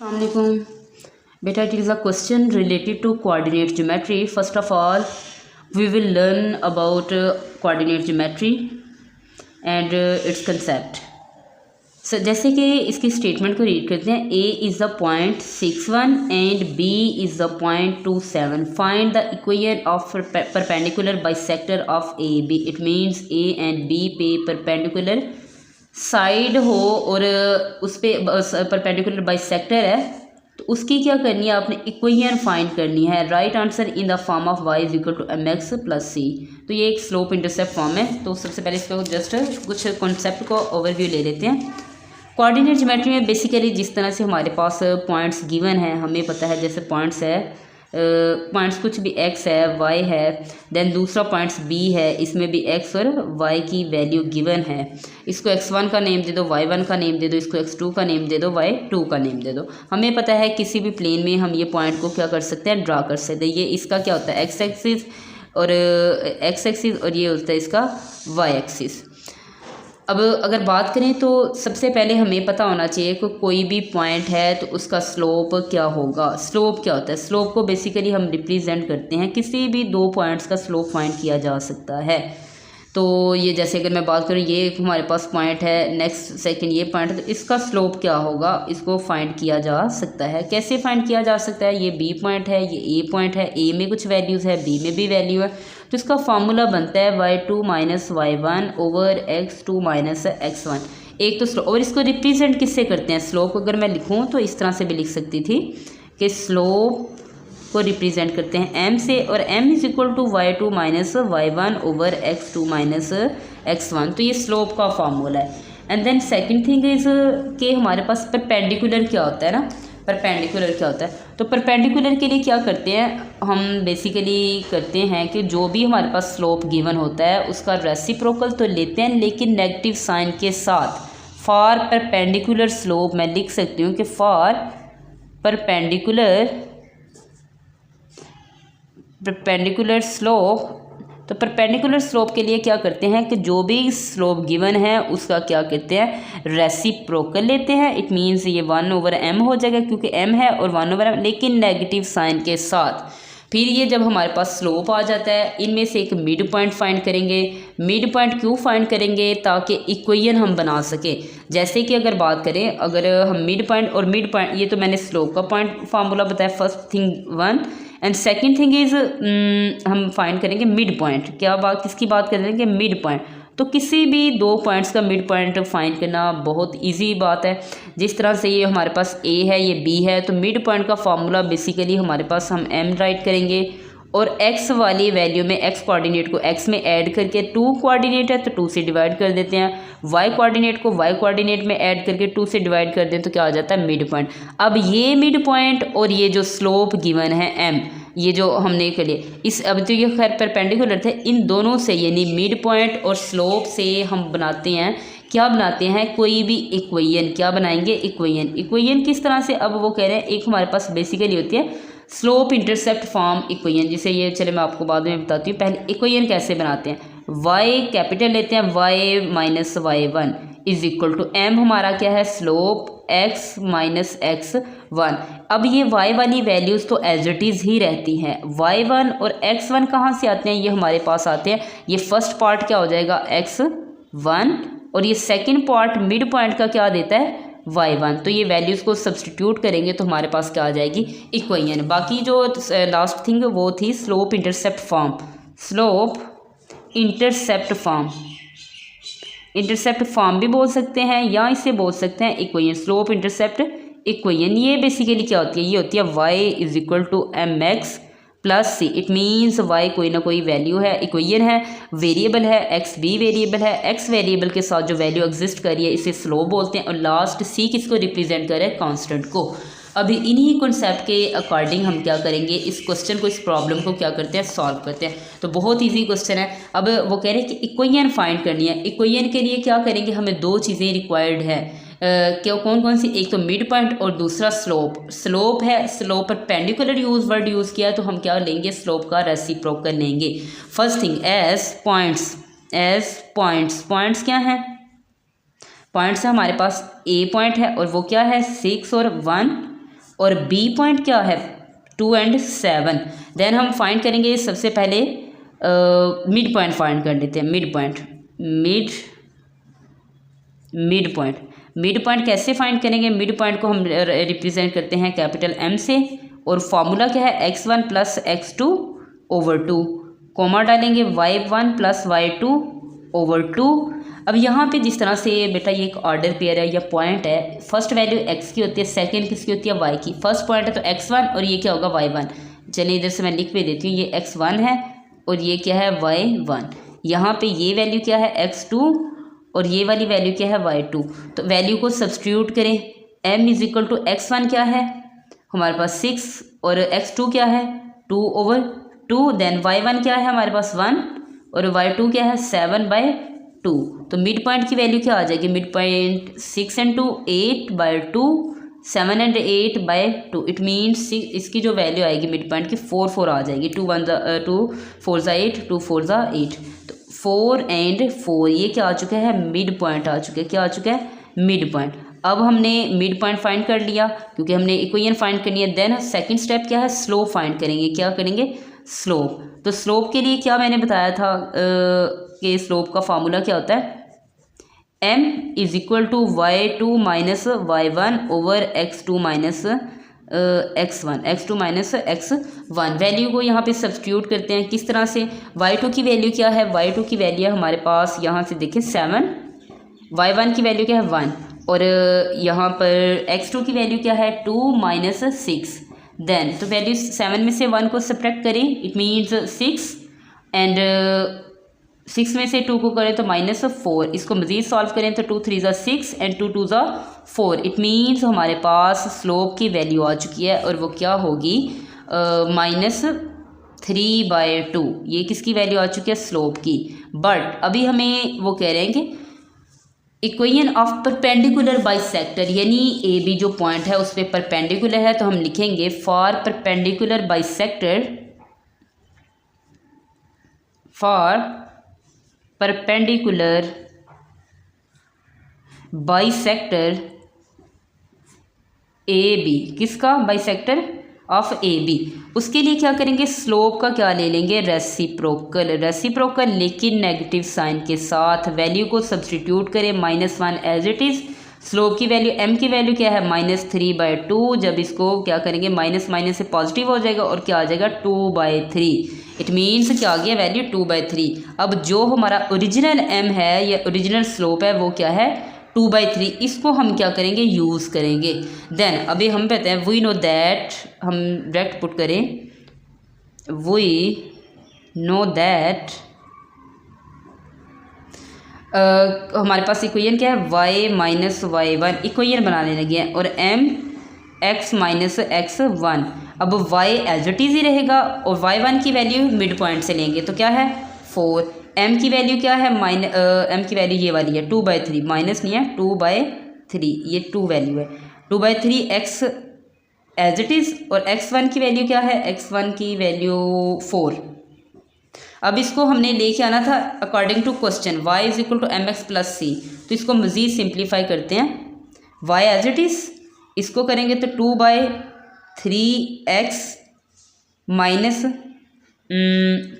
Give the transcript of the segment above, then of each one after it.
Assalamualaikum. Beta, it is a question related to coordinate geometry. First of all, we will learn about coordinate geometry and its concept. So, जैसे कि इसकी statement को read करते हैं, A is the point 61 and B is the point 27. Find the equation of perpendicular bisector of AB. It means A and B पे perpendicular side हो और उस पर परपेंडिकुलर बाइसेक्टर है, तो उसकी क्या करनी है, आपने इक्वेशन फाइंड करनी है. Right answer in the form of y is equal to mx plus c. तो ये एक स्लोप इंटरसेप्ट फॉर्म है. तो सबसे पहले इसको जस्ट कुछ कॉन्सेप्ट को ओवरव्यू ले लेते हैं. कोऑर्डिनेट ज्योमेट्री में बेसिकली जिस तरह से हमारे पास पॉइंट्स गिवन हैं, हमें पता है जैसे पॉइंट्स है पॉइंट्स कुछ भी x है, y है, देन दूसरा पॉइंट्स b है, इसमें भी x और y की वैल्यू गिवन है. इसको x1 का नेम दे दो, y1 का नेम दे दो, इसको x2 का नेम दे दो, y2 का नेम दे दो. हमें पता है किसी भी प्लेन में हम ये पॉइंट को क्या कर सकते हैं, ड्रा कर सकते हैं. ये इसका क्या होता है, x एक्सिस और ये होता है इसका y एक्सिस. अब अगर बात करें तो सबसे पहले हमें पता होना चाहिए कि कोई भी पॉइंट है तो उसका स्लोप क्या होगा. स्लोप क्या होता है, स्लोप को बेसिकली हम रिप्रेजेंट करते हैं, किसी भी दो पॉइंट्स का स्लोप फाइंड किया जा सकता है. तो ये जैसे अगर मैं बात करूँ, ये हमारे पास पॉइंट है, नेक्स्ट सेकंड ये पॉइंट है, तो इसका स्लोप क्या होगा, इसको फाइंड किया जा सकता है. कैसे फाइंड किया जा सकता है, ये बी पॉइंट है, ये ए पॉइंट है, ए में कुछ वैल्यूज़ है, बी में भी वैल्यू है, तो इसका फार्मूला बनता है y2 minus y1 over x2 minus x1. एक तो स्लोप, और इसको रिप्रेजेंट किससे करते हैं, स्लोप अगर मैं लिखूँ तो इस तरह से भी लिख सकती थी कि स्लोप को रिप्रेजेंट करते हैं m से, और m is equal to y2 minus y1 over x2 minus x1. तो ये स्लोप का फार्मूला है. And then second thing is कि हमारे पास परपेंडिकुलर क्या होता है ना, परपेंडिकुलर क्या होता है. तो परपेंडिकुलर के लिए क्या करते हैं हम, बेसिकली करते हैं कि जो भी हमारे पास स्लोप गिवन होता है उसका रेसिप्रोकल तो लेते हैं, लेकिन नेगेटिव साइन के साथ. फॉर परपेंडिकुलर स्लोप मैं लिख सकती हूँ कि फॉर परपेंडिकुलर स्लोप. तो परपेंडिकुलर स्लोप के लिए क्या करते हैं कि जो भी स्लोप गिवन है उसका क्या करते हैं, रेसिप्रोकल लेते हैं. इट मीन्स ये 1/m हो जाएगा क्योंकि m है, और 1/m लेकिन नेगेटिव साइन के साथ. फिर ये जब हमारे पास स्लोप आ जाता है, इनमें से एक मिड पॉइंट फाइंड करेंगे. मिड पॉइंट क्यों फाइंड करेंगे, ताकि इक्वेशन हम बना सकें. जैसे कि अगर बात करें, अगर हम मिड पॉइंट, ये तो मैंने स्लोप का पॉइंट फार्मूला बताया, first thing one. And second thing is हम फाइंड करेंगे मिड पॉइंट. किसकी बात कर रहे हैं कि मिड पॉइंट. तो किसी भी दो पॉइंट्स का मिड पॉइंट फाइंड करना बहुत इजी बात है. जिस तरह से ये हमारे पास ए है, ये बी है, तो मिड पॉइंट का फार्मूला बेसिकली हमारे पास हम एम राइट करेंगे, और x वाली वैल्यू में x कोऑर्डिनेट को x में ऐड करके, 2 कोऑर्डिनेट है तो 2 से डिवाइड कर देते हैं, y कोऑर्डिनेट को y कोऑर्डिनेट में ऐड करके 2 से डिवाइड कर दें, तो क्या आ जाता है, मिड पॉइंट. अब ये मिड पॉइंट और ये जो स्लोप गिवन है m, ये जो हमने के लिए इस, अब तो ये खैर परपेंडिकुलर थे, इन दोनों से यानी मिड पॉइंट और स्लोप से हम बनाते हैं, क्या बनाते हैं, कोई भी इक्वेशन. क्या बनाएंगे, इक्वेशन किस तरह से, अब वो कह रहे हैं एक हमारे पास बेसिकली होती है स्लोप इंटरसेप्ट फॉर्म इक्वेशन, जिसे ये चले मैं आपको बाद में बताती हूँ. पहले इक्वेशन कैसे बनाते हैं, y कैपिटल लेते हैं, y minus y1 is equal to m, हमारा क्या है, स्लोप x माइनस x1. अब ये y वाली वैल्यूज़ तो एज इट इज़ ही रहती हैं. y1 और x1 कहाँ से आते हैं, ये हमारे पास आते हैं. ये फर्स्ट पार्ट क्या हो जाएगा, x1, और ये सेकंड पार्ट मिड पॉइंट का क्या देता है, y1. तो ये वैल्यूज़ को सब्सटीट्यूट करेंगे तो हमारे पास क्या आ जाएगी, इक्वेशन. बाकी जो लास्ट थिंग वो थी slope intercept form. Intercept form भी बोल सकते हैं या इसे बोल सकते हैं इक्वेशन. स्लोप इंटरसेप्ट इक्वेशन ये बेसिकली क्या होती है, ये होती है y is equal to mx plus C. It means y कोई ना कोई वैल्यू है, इक्वेशन है, वेरिएबल है, x भी वेरिएबल है, x वेरिएबल के साथ जो वैल्यू एग्जिस्ट कर रही है इसे स्लोप बोलते हैं, और लास्ट c किसको रिप्रेजेंट करे, कांस्टेंट को. अभी इन्हीं कॉन्सेप्ट के अकॉर्डिंग हम क्या करेंगे, इस क्वेश्चन को, इस प्रॉब्लम को क्या करते हैं, सॉल्व करते हैं. तो बहुत इजी क्वेश्चन है. अब वो कह रहे हैं कि इक्वेशन फाइंड करनी है. इक्वेशन के लिए क्या करेंगे, हमें दो चीज़ें रिक्वायर्ड है. क्या कौन कौन सी, एक तो मिड पॉइंट और दूसरा स्लोप है. स्लोप परपेंडिकुलर वर्ड यूज़ किया, तो हम क्या लेंगे, स्लोप का रेसिप्रोकल लेंगे. फर्स्ट थिंग एज पॉइंट्स क्या हैं, पॉइंट्स है हमारे पास, ए पॉइंट है और वो क्या है 6 और 1, और बी पॉइंट क्या है 2 and 7। देन हम फाइंड करेंगे सबसे पहले मिड पॉइंट फाइंड कर लेते हैं। मिड पॉइंट कैसे फाइंड करेंगे? मिड पॉइंट को हम रिप्रेजेंट करते हैं कैपिटल M से, और फॉर्मूला क्या है x1 + x2/2, कोमा डालेंगे y1 + y2/2। अब यहाँ पे जिस तरह से बेटा ये एक ऑर्डर पेयर है या पॉइंट है, फर्स्ट वैल्यू x की होती है, सेकंड किसकी होती है y की। फर्स्ट पॉइंट है तो x1 और ये क्या होगा y1। चलिए इधर से मैं लिख भी देती हूँ, ये x1 है और ये क्या है y1। यहाँ पे ये वैल्यू क्या है x2 और ये वाली वैल्यू क्या है y2। तो वैल्यू को सब्सटीट्यूट करें। m = x1 क्या है हमारे पास 6 और x2 क्या है 2/2। देन y1 क्या है हमारे पास 1 और y2 क्या है 7/2। तो मिड पॉइंट की वैल्यू क्या आ जाएगी? Mid point 6 and 2 8/2, 7 and 8/2। It means इसकी जो वैल्यू आएगी मिड पॉइंट की 4 आ जाएगी। 2 4 8, 2 4 8। तो 4 and 4 ये क्या आ चुका है? मिड पॉइंट आ चुका है। क्या आ चुका है? Mid point. अब हमने मिड पॉइंट फाइंड कर लिया क्योंकि हमने इक्वेशन फाइंड करनी है। देन सेकंड स्टेप क्या है? स्लोप फाइंड करेंगे। क्या करेंगे? स्लोप। तो स्लोप के लिए क्या मैंने बताया था कि स्लोप का फार्मूला क्या होता है? m = y2 - y1 / x2 - x1 value को यहाँ पे सब्सटीट्यूट करते हैं। किस तरह से? y2 की वैल्यू क्या है? y2 की वैल्यू हमारे पास यहाँ से देखें 7, y1 की वैल्यू क्या है 1 और यहाँ पर x2 की वैल्यू क्या है 2 - 6। देन तो वैल्यू 7 में से 1 को सब्ट्रैक्ट करें, इट मीन्स 6 एंड 6 में से 2 को करें तो -4। इसको मज़ीद सॉल्व करें तो 2 3 = 6 एंड 2 2 = 4। इट मीन्स हमारे पास स्लोप की वैल्यू आ चुकी है और वो क्या होगी? -3/2। ये किसकी वैल्यू आ चुकी है? स्लोप की। बट अभी हमें वो कह रहे हैं कि इक्वेशन ऑफ परपेंडिकुलर बाइसेक्टर, यानी ए बी जो पॉइंट है उस पर परपेंडिकुलर है, तो हम लिखेंगे for perpendicular bisector, for perpendicular bisector A B. किसका? Bisector of A B. उसके लिए क्या करेंगे? स्लोप का क्या ले लेंगे? रेसिप्रोकल लेकिन नेगेटिव साइन के साथ। वैल्यू को सब्सटीट्यूट करें -1 एज इट इज़। स्लोप की वैल्यू m की वैल्यू क्या है? -3/2। जब इसको क्या करेंगे? माइनस से पॉजिटिव हो जाएगा और क्या आ जाएगा? 2/3। इट मीन्स क्या आ गया? वैल्यू 2/3। अब जो हमारा ओरिजिनल m है या ओरिजिनल स्लोप है वो क्या है? 2/3। इसको हम क्या करेंगे? यूज़ करेंगे। देन अभी हम कहते हैं वी नो दैट, हम डायरेक्ट पुट करें वी नो दैट हमारे पास इक्वेशन क्या है? y - y1 इक्वेशन बनाने लगे हैं और m x - x1। अब y एज इट इज़ ही रहेगा और y1 की वैल्यू मिड पॉइंट से लेंगे तो क्या है 4। m की वैल्यू क्या है? m की वैल्यू ये वाली है 2/3, माइनस नहीं है 2/3, ये 2 वैल्यू है 2/3 x एज इट इज़। और x1 की वैल्यू क्या है? x1 की वैल्यू 4। अब इसको हमने लेके आना था according to question y = mx + c। तो इसको मज़ीद सिंप्लीफाई करते हैं। y एज इट इज़ इसको करेंगे तो 2/3x माइनस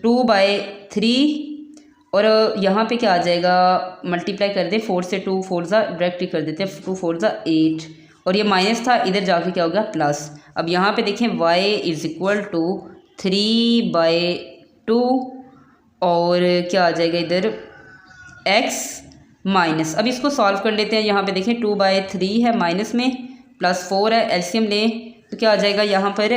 2/3 और यहाँ पे क्या आ जाएगा? मल्टीप्लाई कर दे 4 से 2 4 डायरेक्ट ही कर देते हैं 2 4 8 और ये माइनस था, इधर जाके क्या होगा? प्लस। अब यहाँ पे देखें y = 3/2 और क्या आ जाएगा इधर? x minus. अब इसको सॉल्व कर लेते हैं। यहाँ पे देखें 2/3 है माइनस में, +4 है, एलसीएम लें तो क्या आ जाएगा? यहाँ पर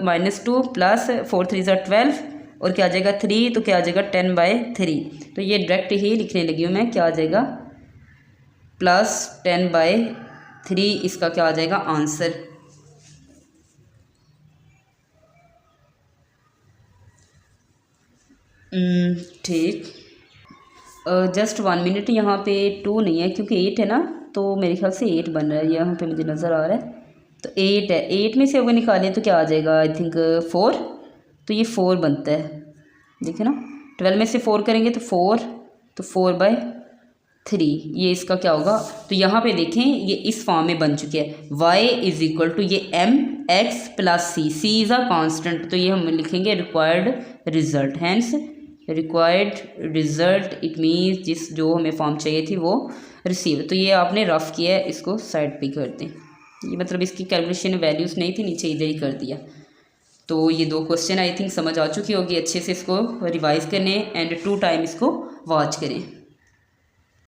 -2 + 4 3 = 12 और क्या आ जाएगा 3, तो क्या आ जाएगा 10/3। तो ये डायरेक्ट ही लिखने लगी हूँ मैं। क्या आ जाएगा? +10/3 इसका क्या आ जाएगा? आंसर। ठीक, जस्ट 1 मिनट। यहाँ पे 2 नहीं है क्योंकि 8 है ना, तो मेरे ख्याल से 8 बन रहा है, यहाँ पे मुझे नज़र आ रहा है। तो 8 है, 8 में से अगर निकालें तो क्या आ जाएगा? आई थिंक 4, तो ये 4 बनता है। देखिए ना, 12 में से 4 करेंगे तो 4, तो 4/3 ये इसका क्या होगा? तो यहाँ पे देखें ये इस फॉर्म में बन चुके हैं। y = ये m X plus C is a constant, तो ये हम लिखेंगे required result. Hence required result it means जिस जो हमें फॉर्म चाहिए थी वो रिसीव। तो ये आपने रफ किया है, इसको साइड पे कर दें। ये मतलब इसकी कैलकुलेशन वैल्यूज़ नहीं थी, नीचे इधर ही कर दिया। तो ये 2 क्वेश्चन आई थिंक समझ आ चुकी होगी अच्छे से, इसको रिवाइज़ करने एंड 2 टाइम इसको वॉच करें।